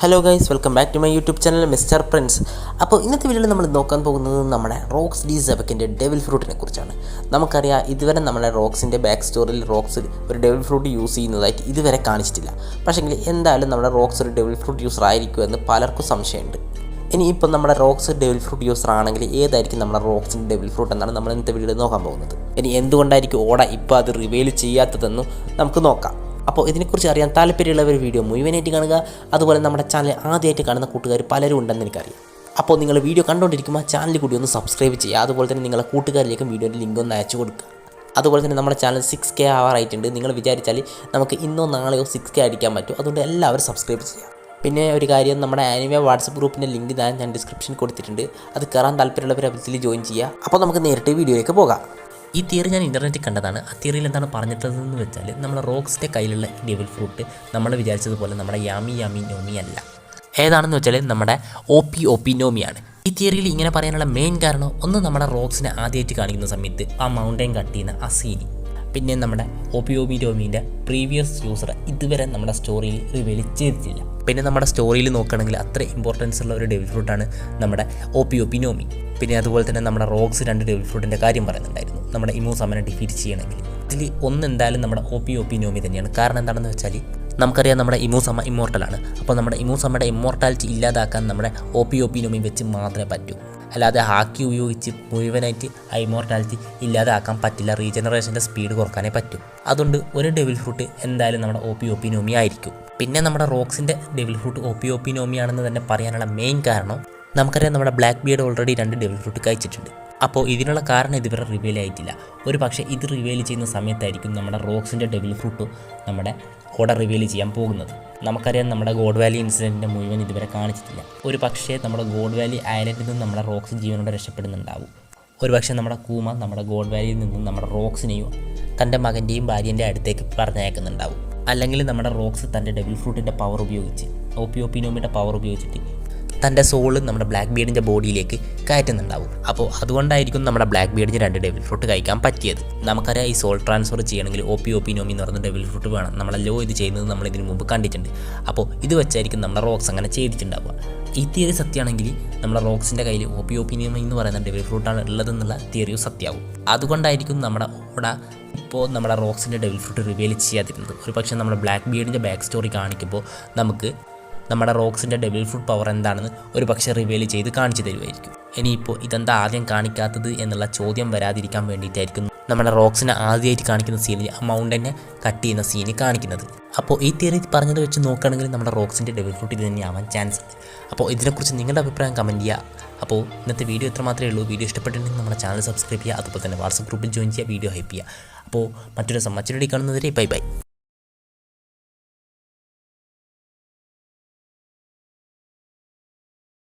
Hello guys, welcome back to my YouTube channel mister Prince. അപ്പോൾ ഇന്നത്തെ വീഡിയോയിൽ നമ്മൾ നോക്കാൻ പോകുന്നത് നമ്മുടെ റോക്സ് ഡി സെവക്കിൻ്റെ ഡെവിൽ ഫ്രൂട്ടിനെ കുറിച്ചാണ്. നമുക്കറിയാം, ഇതുവരെ നമ്മുടെ റോക്സിൻ്റെ ബാക്ക് സ്റ്റോറിയിൽ റോക്സ് ഒരു ഡെവിൽ ഫ്രൂട്ട് യൂസ് ചെയ്യുന്നതായിട്ട് ഇതുവരെ കാണിച്ചിട്ടില്ല. പക്ഷേങ്കിൽ എന്തായാലും നമ്മുടെ റോക്സ് ഒരു ഡെവിൽ ഫ്രൂട്ട് യൂസർ ആയിരിക്കുമെന്ന് പലർക്കും സംശയമുണ്ട്. ഇനിയിപ്പോൾ നമ്മുടെ റോക്സ് ഡെവിൽ ഫ്രൂട്ട് യൂസർ ആണെങ്കിൽ ഏതായിരിക്കും നമ്മുടെ റോക്സിൻ്റെ ഡെവിൽ ഫ്രൂട്ട് എന്നാണ് നമ്മൾ ഇന്നത്തെ വീഡിയോയിൽ നോക്കാൻ പോകുന്നത്. ഇനി എന്തുകൊണ്ടായിരിക്കും ഓട ഇപ്പോൾ അത് റിവീൽ ചെയ്യാത്തതെന്നും നമുക്ക് നോക്കാം. അപ്പോൾ ഇതിനെക്കുറിച്ച് അറിയാൻ താല്പര്യമുള്ളവർ വീഡിയോ മുഴുവനായിട്ട് കാണുക. അതുപോലെ നമ്മുടെ ചാനൽ ആദ്യമായിട്ട് കാണുന്ന കൂട്ടുകാർ പലരും ഉണ്ടെന്ന് എനിക്കറിയാം. അപ്പോൾ നിങ്ങൾ വീഡിയോ കണ്ടുകൊണ്ടിരിക്കുമ്പോൾ ചാനൽ കൂടി ഒന്ന് സബ്സ്ക്രൈബ് ചെയ്യുക. അതുപോലെ തന്നെ നിങ്ങളുടെ കൂട്ടുകാരിലേക്കും വീഡിയോയുടെ ലിങ്ക് ഒന്ന് അയച്ചു കൊടുക്കുക. അതുപോലെ തന്നെ നമ്മുടെ ചാനൽ 6K ആവാറായിട്ടുണ്ട്. നിങ്ങൾ വിചാരിച്ചാൽ നമുക്ക് ഇന്നോ നാളെയോ 6K അടിക്കാൻ പറ്റും. അതുകൊണ്ട് എല്ലാവരും സബ്സ്ക്രൈബ് ചെയ്യുക. പിന്നെ ഒരു കാര്യം, നമ്മുടെ ആനിമേ വാട്സപ്പ് ഗ്രൂപ്പിൻ്റെ ലിങ്ക് ഞാൻ ഡിസ്ക്രിപ്ഷനിൽ കൊടുത്തിട്ടുണ്ട്. അത് കയറാൻ താല്പര്യമുള്ളവർ അതിൽ ജോയിൻ ചെയ്യുക. അപ്പോൾ നമുക്ക് നേരിട്ട് വീഡിയോയിലേക്ക് പോകാം. ഈ തിയറി ഞാൻ ഇൻ്റർനെറ്റിൽ കണ്ടതാണ്. ആ തിയറിയിൽ എന്താണ് പറഞ്ഞിട്ടതെന്ന് വെച്ചാൽ, നമ്മുടെ റോക്സിൻ്റെ കയ്യിലുള്ള ഡെവിൽ ഫ്രൂട്ട് നമ്മൾ വിചാരിച്ചതുപോലെ നമ്മുടെ യാമി നോമി അല്ല. ഏതാണെന്ന് വെച്ചാൽ നമ്മുടെ OP നോമിയാണ്. ഈ തിയറിയിൽ ഇങ്ങനെ പറയാനുള്ള മെയിൻ കാരണം, ഒന്ന് നമ്മുടെ റോക്സിനെ ആദ്യമായിട്ട് കാണിക്കുന്ന സമയത്ത് ആ മൗണ്ടൻ കട്ട് ചെയ്യുന്ന ആ സീനി, പിന്നെ നമ്മുടെ OP നോമീൻ്റെ പ്രീവിയസ് യൂസർ ഇതുവരെ നമ്മുടെ സ്റ്റോറിയിൽ റിവീൽ ചെയ്തിട്ടില്ല. പിന്നെ നമ്മുടെ സ്റ്റോറിയിൽ നോക്കുകയാണെങ്കിൽ അത്ര ഇമ്പോർട്ടൻസ് ഉള്ള ഒരു ഡെവിൽ ഫ്രൂട്ടാണ് നമ്മുടെ OP നോമി. പിന്നെ അതുപോലെ തന്നെ നമ്മുടെ റോക്സ് 2 ഡെവിൽ ഫ്രൂട്ടിൻ്റെ കാര്യം പറയുന്നുണ്ടായിരുന്നു. നമ്മുടെ ഇമോസമ്മനെ ഡിഫീറ്റ് ചെയ്യണമെങ്കിൽ ഇതിൽ ഒന്ന് എന്തായാലും നമ്മുടെ OP നോമി തന്നെയാണ്. കാരണം എന്താണെന്ന് വെച്ചാൽ, നമുക്കറിയാം നമ്മുടെ ഇമോസമ്മ ഇമ്മോർട്ടലാണ്. അപ്പോൾ നമ്മുടെ ഇമോസമ്മയുടെ ഇമ്മോർട്ടാലിറ്റി ഇല്ലാതാക്കാൻ നമ്മുടെ OP നോമി വെച്ച് മാത്രമേ പറ്റൂ. അല്ലാതെ ഹാക്കി ഉപയോഗിച്ച് മുഴുവനായിട്ട് ആ ഇമ്മോർട്ടാലിറ്റി ഇല്ലാതാക്കാൻ പറ്റില്ല. റീജനറേഷൻ്റെ സ്പീഡ് കുറക്കാനേ പറ്റും. അതുകൊണ്ട് ഒരു ഡെവിൽ ഫ്രൂട്ട് എന്തായാലും നമ്മുടെ OP നോമി ആയിരിക്കും. പിന്നെ നമ്മുടെ റോക്സിൻ്റെ ഡെവിൽ ഫ്രൂട്ട് OP നോമിയാണെന്ന് തന്നെ പറയാനുള്ള മെയിൻ കാരണം, നമുക്കറിയാം നമ്മുടെ black beard already 2 devil fruit കഴിച്ചിട്ടുണ്ട്. അപ്പോൾ ഇതിനുള്ള കാരണം ഇതുവരെ റിവീൽ ആയിട്ടില്ല. ഒരു പക്ഷേ ഇത് റിവീൽ ചെയ്യുന്ന സമയത്തായിരിക്കും നമ്മുടെ റോക്സിൻ്റെ ഡെവിൽ ഫ്രൂട്ട് നമ്മുടെ ഓർഡർ റിവീൽ ചെയ്യാൻ പോകുന്നത്. നമുക്കറിയാം നമ്മുടെ ഗോഡ് വാലി ഇൻസിഡൻറ്റിൻ്റെ മുഴുവൻ ഇതുവരെ കാണിച്ചിട്ടില്ല. ഒരു പക്ഷേ നമ്മുടെ ഗോഡ് വാലി ഐലൻഡിൽ നിന്ന് നമ്മുടെ റോക്സ് ജീവനോടെ രക്ഷപ്പെടുന്നുണ്ടാവും. ഒരു പക്ഷേ നമ്മുടെ കൂമ നമ്മുടെ ഗോഡ് വാലിയിൽ നിന്നും നമ്മുടെ റോക്സിനെയും തൻ്റെ മകൻ്റെയും ഭാര്യൻ്റെ അടുത്തേക്ക് പറഞ്ഞയക്കുന്നുണ്ടാവും. അല്ലെങ്കിൽ നമ്മുടെ റോക്സ് തൻ്റെ ഡെവിൽ ഫ്രൂട്ടിൻ്റെ പവർ ഉപയോഗിച്ച് OP നോമിയുടെ പവർ ഉപയോഗിച്ചിട്ട് തൻ്റെ സോള് നമ്മുടെ ബ്ലാക്ക് ബിയർഡിൻ്റെ ബോഡിയിലേക്ക് കയറ്റുന്നുണ്ടാവും. അപ്പോൾ അതുകൊണ്ടായിരിക്കും നമ്മുടെ ബ്ലാക്ക് ബിയർഡിന് 2 ഡെവിൽ ഫ്രൂട്ട് കഴിക്കാൻ പറ്റിയത്. നമുക്കറിയാം, ഈ സോൾ ട്രാൻസ്ഫർ ചെയ്യണമെങ്കിൽ OP നോമി എന്ന് പറയുന്ന ഡെവിൽ ഫ്രൂട്ട് വേണം. നമ്മളല്ലോ ഇത് ചെയ്യുന്നത് നമ്മൾ ഇതിന് മുമ്പ് കണ്ടിട്ടുണ്ട്. അപ്പോൾ ഇത് വെച്ചായിരിക്കും നമ്മുടെ റോക്സ് അങ്ങനെ ചെയ്തിട്ടുണ്ടാവുക. ഈ തിയറി സത്യമാണെങ്കിൽ നമ്മുടെ റോക്സിൻ്റെ കയ്യിൽ OP നോമി എന്ന് പറയുന്ന ഡെവിൽ ഫ്രൂട്ടാണ് ഉള്ളതെന്നുള്ള തിയറിയും സത്യമാവും. അതുകൊണ്ടായിരിക്കും നമ്മുടെ ഇപ്പോൾ നമ്മുടെ റോക്സിൻ്റെ ഡെവിൽ ഫ്രൂട്ട് റിവീൽ ചെയ്യാതിരുന്നത്. ഒരു പക്ഷേ നമ്മുടെ ബ്ലാക്ക് ബിയർഡിൻ്റെ ബാക്ക് സ്റ്റോറി കാണിക്കുമ്പോൾ നമുക്ക് നമ്മുടെ റോക്സിൻ്റെ ഡെവിൽ ഫ്രൂട്ട് പവർ എന്താണെന്ന് ഒരു പക്ഷേ റിവീൽ ചെയ്ത് കാണിച്ചു തരുമായിരിക്കും. ഇനിയിപ്പോൾ ഇതെന്താ ആദ്യം കാണിക്കാത്തത് എന്നുള്ള ചോദ്യം വരാതിരിക്കാൻ വേണ്ടിയിട്ടായിരിക്കും നമ്മുടെ റോക്സിനെ ആദ്യമായിട്ട് കാണിക്കുന്ന സീനിൽ ആ മൗണ്ടനെ കട്ട് ചെയ്യുന്ന സീന് കാണിക്കുന്നത്. അപ്പോൾ ഈ തിയറി പറഞ്ഞത് വെച്ച് നോക്കുകയാണെങ്കിൽ നമ്മുടെ റോക്സിൻ്റെ ഡെവിൽ ഫ്രൂട്ട് ഇത് തന്നെയാവാൻ ചാൻസ് ഉണ്ട്. അപ്പോൾ ഇതിനെക്കുറിച്ച് നിങ്ങളുടെ അഭിപ്രായം കമൻറ്റ് ചെയ്യുക. അപ്പോൾ ഇന്നത്തെ വീഡിയോ ഇത്ര മാത്രമേ ഉള്ളൂ. വീഡിയോ ഇഷ്ടപ്പെട്ടിട്ടുണ്ടെങ്കിൽ നമ്മുടെ ചാനൽ സബ്സ്ക്രൈബ് ചെയ്യുക. അതുപോലെ തന്നെ വാട്സപ്പ് ഗ്രൂപ്പിൽ ജോയിൻ ചെയ്യുക. വീഡിയോ ഹൈപ്പ് ചെയ്യുക. അപ്പോൾ മറ്റൊരു വീഡിയോ കാണുന്നതുവരെ ബൈ.